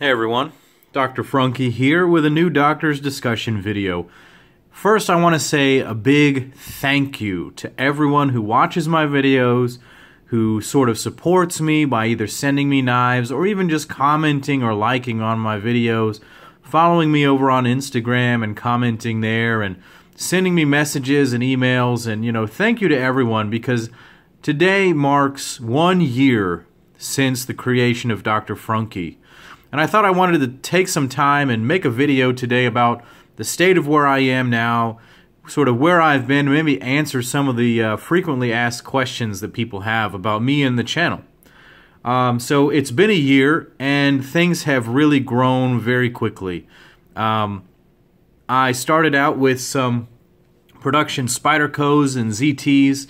Hey everyone, Dr. Frunkey here with a new doctor's discussion video. First, I want to say a big thank you to everyone who watches my videos, who sort of supports me by either sending me knives or even just commenting or liking on my videos, following me over on Instagram and commenting there and sending me messages and emails. And, thank you to everyone, because today marks 1 year since the creation of Dr. Frunkey. And I thought I wanted to take some time and make a video today about the state of where I am now, sort of where I've been, maybe answer some of the frequently asked questions that people have about me and the channel. So it's been a year, and things have really grown very quickly. I started out with some production Spydercos and ZTs,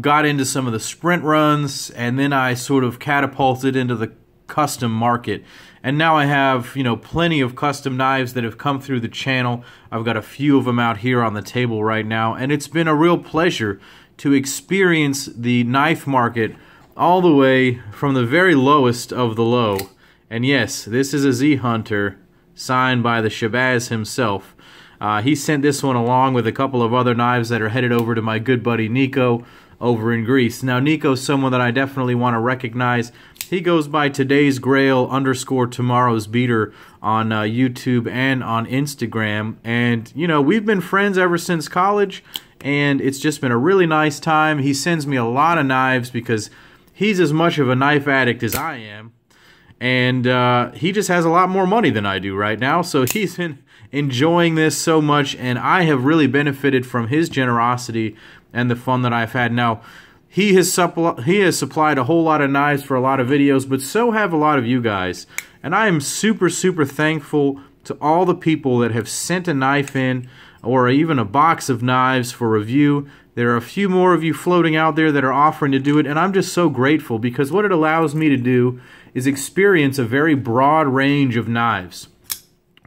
got into some of the sprint runs, and then I sort of catapulted into the custom market, and now I have plenty of custom knives that have come through the channel. I've got a few of them out here on the table right now, and it's been a real pleasure to experience the knife market all the way from the very lowest of the low. And yes, this is a Z Hunter signed by the Shabazz himself. He sent this one along with a couple of other knives that are headed over to my good buddy Nico over in Greece. Now, Nico's someone that I definitely want to recognize. He goes by Today's Grail _ Tomorrow's Beater on YouTube and on Instagram. And, we've been friends ever since college, and it's just been a really nice time. He sends me a lot of knives because he's as much of a knife addict as I am. And he just has a lot more money than I do right now, so he's been enjoying this so much, and I have really benefited from his generosity and the fun that I've had. Now, he has supplied a whole lot of knives for a lot of videos, but so have a lot of you guys. And I am super, super thankful to all the people that have sent a knife in, or even a box of knives for review. There are a few more of you floating out there that are offering to do it, and I'm just so grateful, because what it allows me to do is experience a very broad range of knives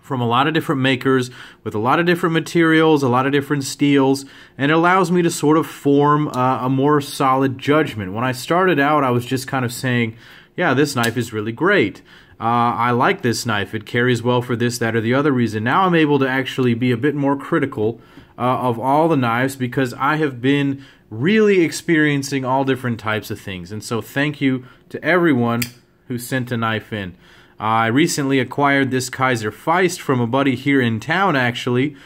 from a lot of different makers, with a lot of different materials, a lot of different steels, and it allows me to sort of form a more solid judgment. When I started out, I was just kind of saying, yeah, this knife is really great. I like this knife. It carries well for this, that, or the other reason. Now I'm able to actually be a bit more critical of all the knives, because I have been really experiencing all different types of things. And so thank you to everyone who sent a knife in. I recently acquired this Kaiser Feist from a buddy here in town, actually.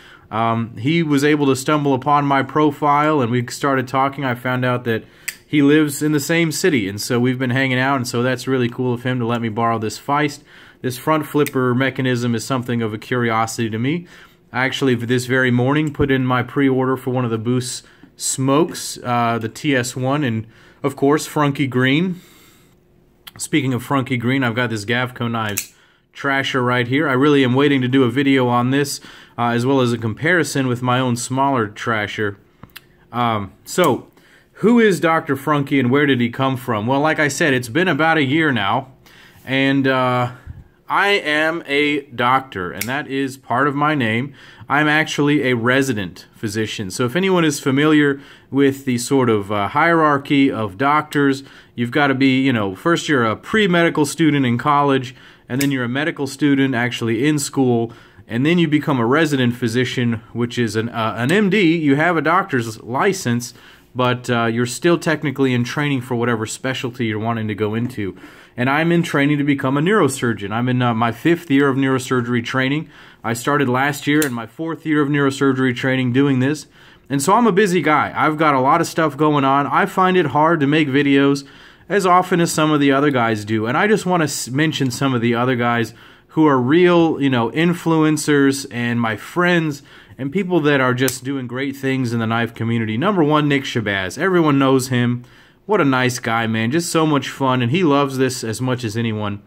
He was able to stumble upon my profile, and we started talking. I found out that he lives in the same city, and so we've been hanging out, and so that's really cool of him to let me borrow this Feist. This front flipper mechanism is something of a curiosity to me. I actually, this very morning, put in my pre-order for one of the Boost smokes, the TS1, and of course, Frunkey Green. Speaking of Frunkey Green, I've got this Gavco Knives Trasher right here. I really am waiting to do a video on this, as well as a comparison with my own smaller Trasher. So, who is Dr. Frunkey and where did he come from? Well, like I said, it's been about a year now, and I am a doctor, and that is part of my name. I'm actually a resident physician. So if anyone is familiar with the sort of hierarchy of doctors, you've got to be, first you're a pre-medical student in college, and then you're a medical student actually in school, and then you become a resident physician, which is an MD. You have a doctor's license, but you're still technically in training for whatever specialty you're wanting to go into. And I'm in training to become a neurosurgeon. I'm in my 5th year of neurosurgery training. I started last year in my 4th year of neurosurgery training doing this. And so I'm a busy guy. I've got a lot of stuff going on. I find it hard to make videos as often as some of the other guys do. And I just want to mention some of the other guys who are real, influencers and my friends and people that are just doing great things in the knife community. Number one, Nick Shabazz. Everyone knows him. What a nice guy, man. Just so much fun, and he loves this as much as anyone.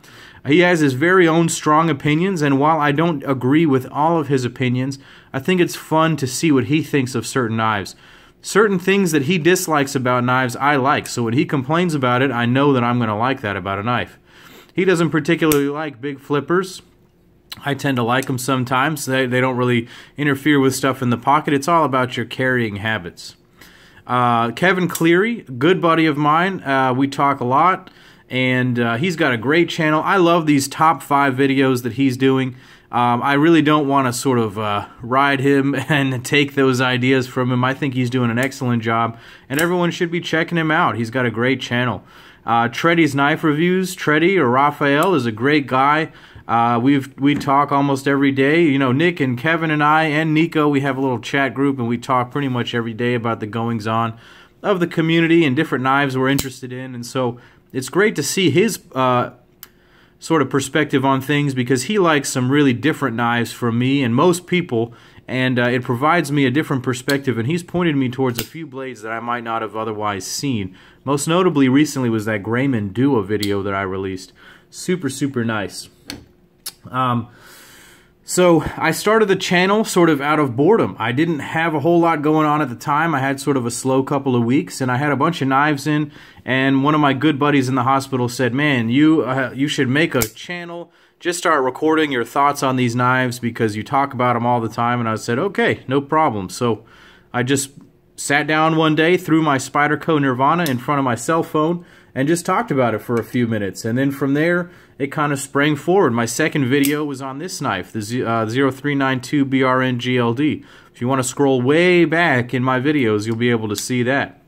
He has his very own strong opinions, and while I don't agree with all of his opinions, I think it's fun to see what he thinks of certain knives. Certain things that he dislikes about knives, I like, so when he complains about it, I know that I'm going to like that about a knife. He doesn't particularly like big flippers. I tend to like them sometimes. They don't really interfere with stuff in the pocket. It's all about your carrying habits. Kevin Cleary, good buddy of mine. We talk a lot, and he's got a great channel. I love these top 5 videos that he's doing. I really don't want to sort of ride him and take those ideas from him. I think he's doing an excellent job, and everyone should be checking him out. He's got a great channel. Treddy's Knife Reviews. Treddy, or Raphael, is a great guy. We talk almost every day. You know, Nick and Kevin and I and Nico, we have a little chat group, and we talk pretty much every day about the goings-on of the community and different knives we're interested in. And so it's great to see his sort of perspective on things, because he likes some really different knives from me and most people, and it provides me a different perspective, and he's pointed me towards a few blades that I might not have otherwise seen. Most notably recently was that Grayman Duo video that I released. Super, super nice. So I started the channel sort of out of boredom. I didn't have a whole lot going on at the time. I had sort of a slow couple of weeks, and I had a bunch of knives in, and one of my good buddies in the hospital said, man, you should make a channel, just start recording your thoughts on these knives because you talk about them all the time. And I said, okay, no problem. So I just sat down one day, threw my Spyderco Nirvana in front of my cell phone, and just talked about it for a few minutes. And then from there, it kind of sprang forward. My second video was on this knife, the 0392 BRN GLD. If you want to scroll way back in my videos, you'll be able to see that.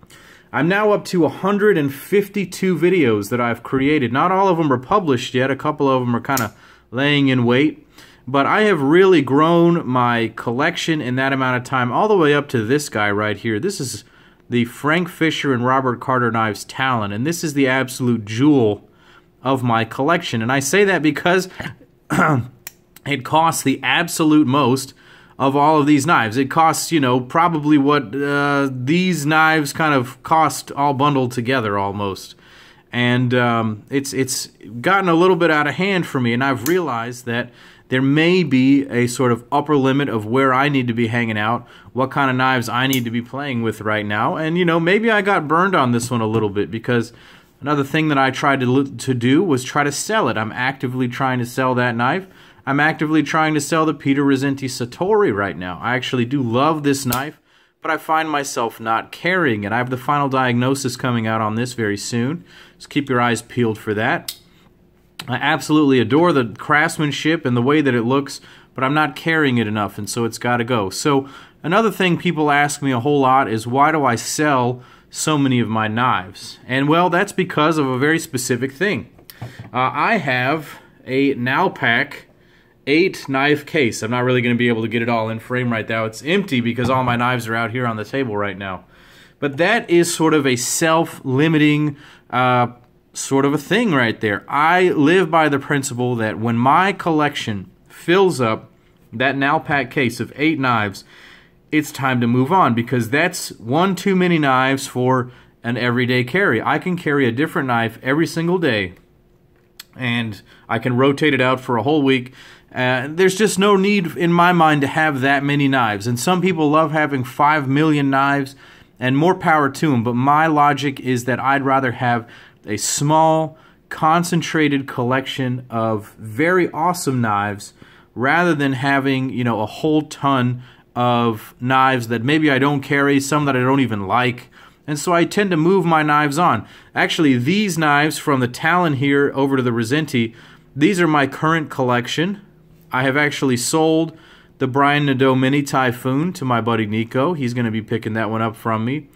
I'm now up to 152 videos that I've created. Not all of them are published yet. A couple of them are kind of laying in wait. But I have really grown my collection in that amount of time, all the way up to this guy right here. This is the Frank Fisher and Robert Carter Knives Talon, and this is the absolute jewel of my collection. And I say that because it costs the absolute most of all of these knives. It costs, you know, probably what these knives kind of cost all bundled together almost. And it's gotten a little bit out of hand for me, and I've realized that there may be a sort of upper limit of where I need to be hanging out, what kind of knives I need to be playing with right now. And, you know, maybe I got burned on this one a little bit, because another thing that I tried to do was try to sell it. I'm actively trying to sell that knife. I'm actively trying to sell the Peter Rizzenti Satori right now. I actually do love this knife, but I find myself not carrying it. I have the final diagnosis coming out on this very soon, so keep your eyes peeled for that. I absolutely adore the craftsmanship and the way that it looks, but I'm not carrying it enough, and so it's got to go. So another thing people ask me a whole lot is, why do I sell so many of my knives? And well, that's because of a very specific thing. I have a Nowpack 8 knife case. I'm not really going to be able to get it all in frame right now. It's empty because all my knives are out here on the table right now. But that is sort of a self-limiting sort of a thing right there. I live by the principle that when my collection fills up that Nowpack case of 8 knives, it's time to move on, because that's one too many knives for an everyday carry. I can carry a different knife every single day, and I can rotate it out for a whole week. There's just no need in my mind to have that many knives, and some people love having 5 million knives, and more power to them, but my logic is that I'd rather have a small, concentrated collection of very awesome knives rather than having, you know, a whole ton of knives that maybe I don't carry, some that I don't even like. And so I tend to move my knives on. Actually, these knives from the Talon here over to the Rizzenti, these are my current collection. I have actually sold the Brian Nadeau Mini Typhoon to my buddy Nico. He's going to be picking that one up from me.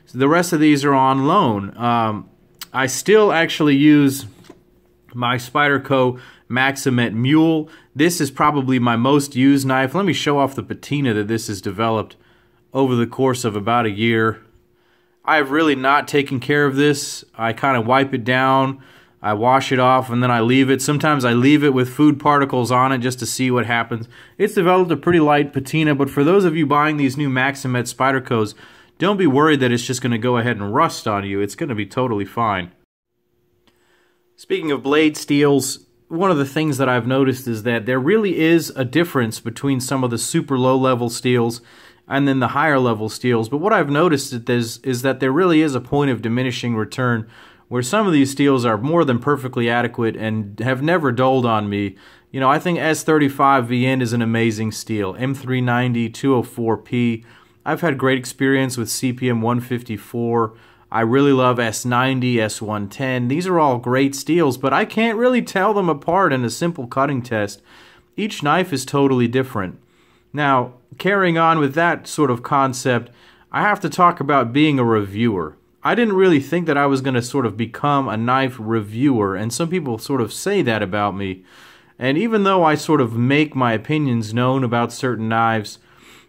So the rest of these are on loan. I still actually use my Spyderco Maximet Mule. This is probably my most used knife. Let me show off the patina that this has developed over the course of about a year. I have really not taken care of this. I kind of wipe it down, I wash it off, and then I leave it. Sometimes I leave it with food particles on it just to see what happens. It's developed a pretty light patina, but for those of you buying these new Maximet Spydercos, don't be worried that it's just going to go ahead and rust on you. It's going to be totally fine. Speaking of blade steels, one of the things that I've noticed is that there really is a difference between some of the super low-level steels and then the higher-level steels. But what I've noticed is that there really is a point of diminishing return where some of these steels are more than perfectly adequate and have never dulled on me. You know, I think S35 VN is an amazing steel. M390, 204P. I've had great experience with CPM 154. I really love S90, S110. These are all great steels, but I can't really tell them apart in a simple cutting test. Each knife is totally different. Now, carrying on with that sort of concept, I have to talk about being a reviewer. I didn't really think that I was going to sort of become a knife reviewer, and some people sort of say that about me. And even though I sort of make my opinions known about certain knives,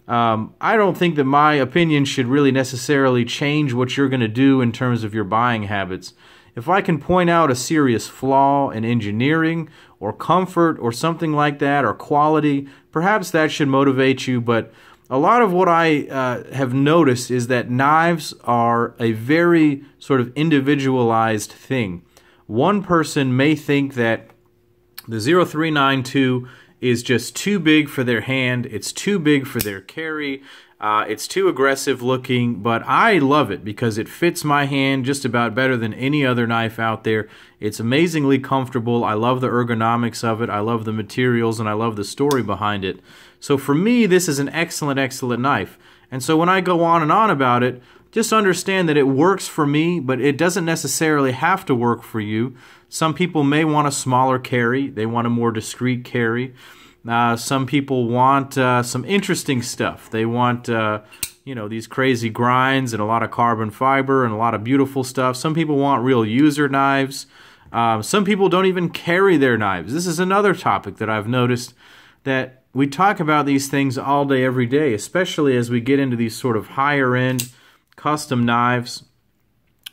I don't think that my opinion should really necessarily change what you're going to do in terms of your buying habits. If I can point out a serious flaw in engineering or comfort or something like that, or quality, perhaps that should motivate you. But a lot of what I have noticed is that knives are a very sort of individualized thing. One person may think that the 0392 is just too big for their hand, it's too big for their carry, it's too aggressive looking, but I love it because it fits my hand just about better than any other knife out there. It's amazingly comfortable. I love the ergonomics of it, I love the materials, and I love the story behind it. So for me, this is an excellent, excellent knife. And so when I go on and on about it, just understand that it works for me, but it doesn't necessarily have to work for you. Some people may want a smaller carry. They want a more discreet carry. Some people want some interesting stuff. They want, you know, these crazy grinds and a lot of carbon fiber and a lot of beautiful stuff. Some people want real user knives. Some people don't even carry their knives. This is another topic that I've noticed, that we talk about these things all day, every day, especially as we get into these sort of higher-end custom knives.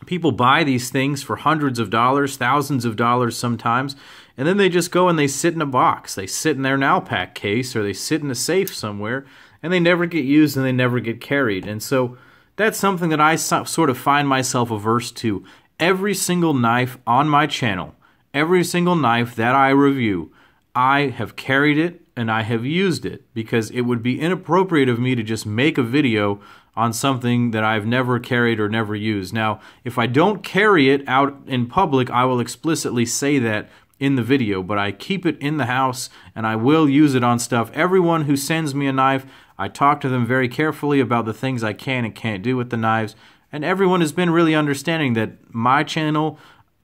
People buy these things for hundreds of dollars, thousands of dollars sometimes, and then they just go and they sit in a box. They sit in their Nalpac case, or they sit in a safe somewhere, and they never get used and they never get carried. And so that's something that I sort of find myself averse to. Every single knife on my channel, every single knife that I review, I have carried it and I have used it, because it would be inappropriate of me to just make a video on something that I've never carried or never used. Now, if I don't carry it out in public, I will explicitly say that in the video, but I keep it in the house and I will use it on stuff. Everyone who sends me a knife, I talk to them very carefully about the things I can and can't do with the knives, and everyone has been really understanding that my channel,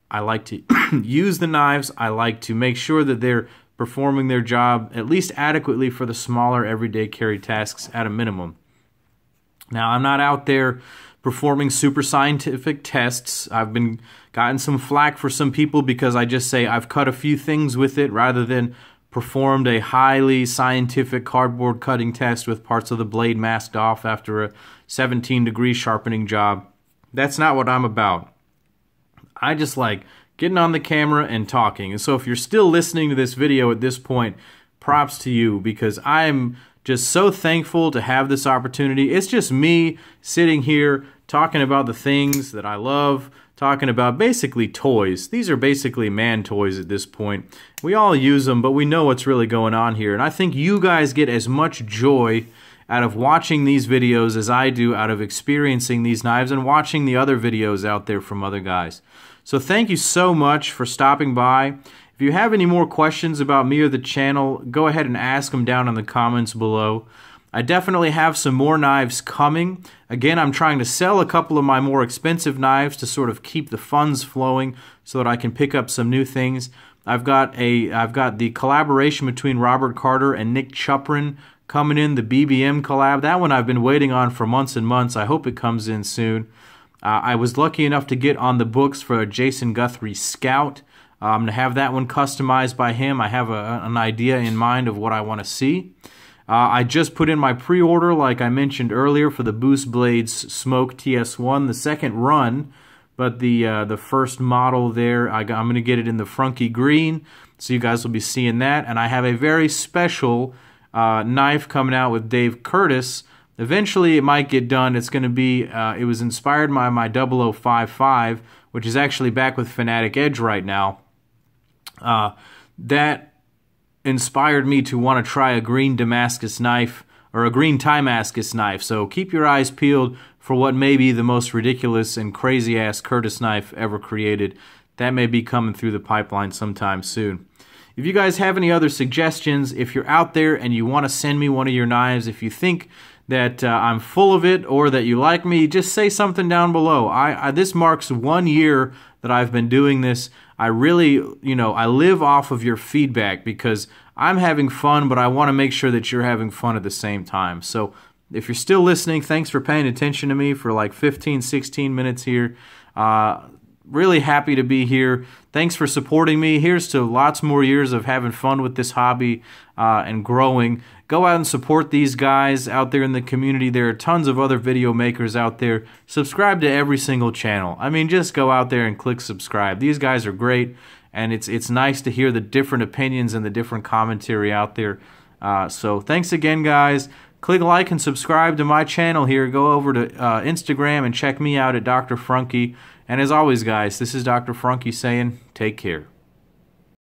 I like to use the knives. I like to make sure that they're performing their job at least adequately for the smaller everyday carry tasks at a minimum. Now, I'm not out there performing super scientific tests. I've been gotten some flack for some people because I just say I've cut a few things with it rather than performed a highly scientific cardboard cutting test with parts of the blade masked off after a 17-degree sharpening job. That's not what I'm about. I just like getting on the camera and talking. And so if you're still listening to this video at this point, props to you, because I'm just so thankful to have this opportunity. It's just me sitting here talking about the things that I love, talking about basically toys. These are basically man toys at this point. We all use them, but we know what's really going on here. And I think you guys get as much joy out of watching these videos as I do out of experiencing these knives and watching the other videos out there from other guys. So thank you so much for stopping by. If you have any more questions about me or the channel, go ahead and ask them down in the comments below. I definitely have some more knives coming. Again, I'm trying to sell a couple of my more expensive knives to sort of keep the funds flowing so that I can pick up some new things. I've got the collaboration between Robert Carter and Nick Chuprin coming in, the BBM collab. That one I've been waiting on for months and months. I hope it comes in soon. I was lucky enough to get on the books for Jason Guthrie Scout. I'm going to have that one customized by him. I have an idea in mind of what I want to see. I just put in my pre-order, like I mentioned earlier, for the Boost Blades Smoke TS1, the second run, but the first model there, I'm going to get it in the Frunkey green, so you guys will be seeing that. And I have a very special knife coming out with Dave Curtis. Eventually it might get done. It's going to be, it was inspired by my 0055, which is actually back with Fanatic Edge right now. That inspired me to want to try a green Damascus knife, or a green Damascus knife. So keep your eyes peeled for what may be the most ridiculous and crazy-ass Curtis knife ever created. That may be coming through the pipeline sometime soon. If you guys have any other suggestions, if you're out there and you want to send me one of your knives, if you think that I'm full of it or that you like me, just say something down below. This marks 1 year that I've been doing this. I really, I live off of your feedback because I'm having fun, but I want to make sure that you're having fun at the same time. So if you're still listening, thanks for paying attention to me for like 15, 16 minutes here. Really happy to be here. Thanks for supporting me. Here's to lots more years of having fun with this hobby and growing. Go out and support these guys out there in the community. There are tons of other video makers out there. Subscribe to every single channel. I mean, just go out there and click subscribe. These guys are great, and it's nice to hear the different opinions and the different commentary out there. So thanks again, guys. Click like and subscribe to my channel here. Go over to Instagram and check me out at Dr. Frunkey. And as always, guys, this is Dr. Frunkey saying, take care.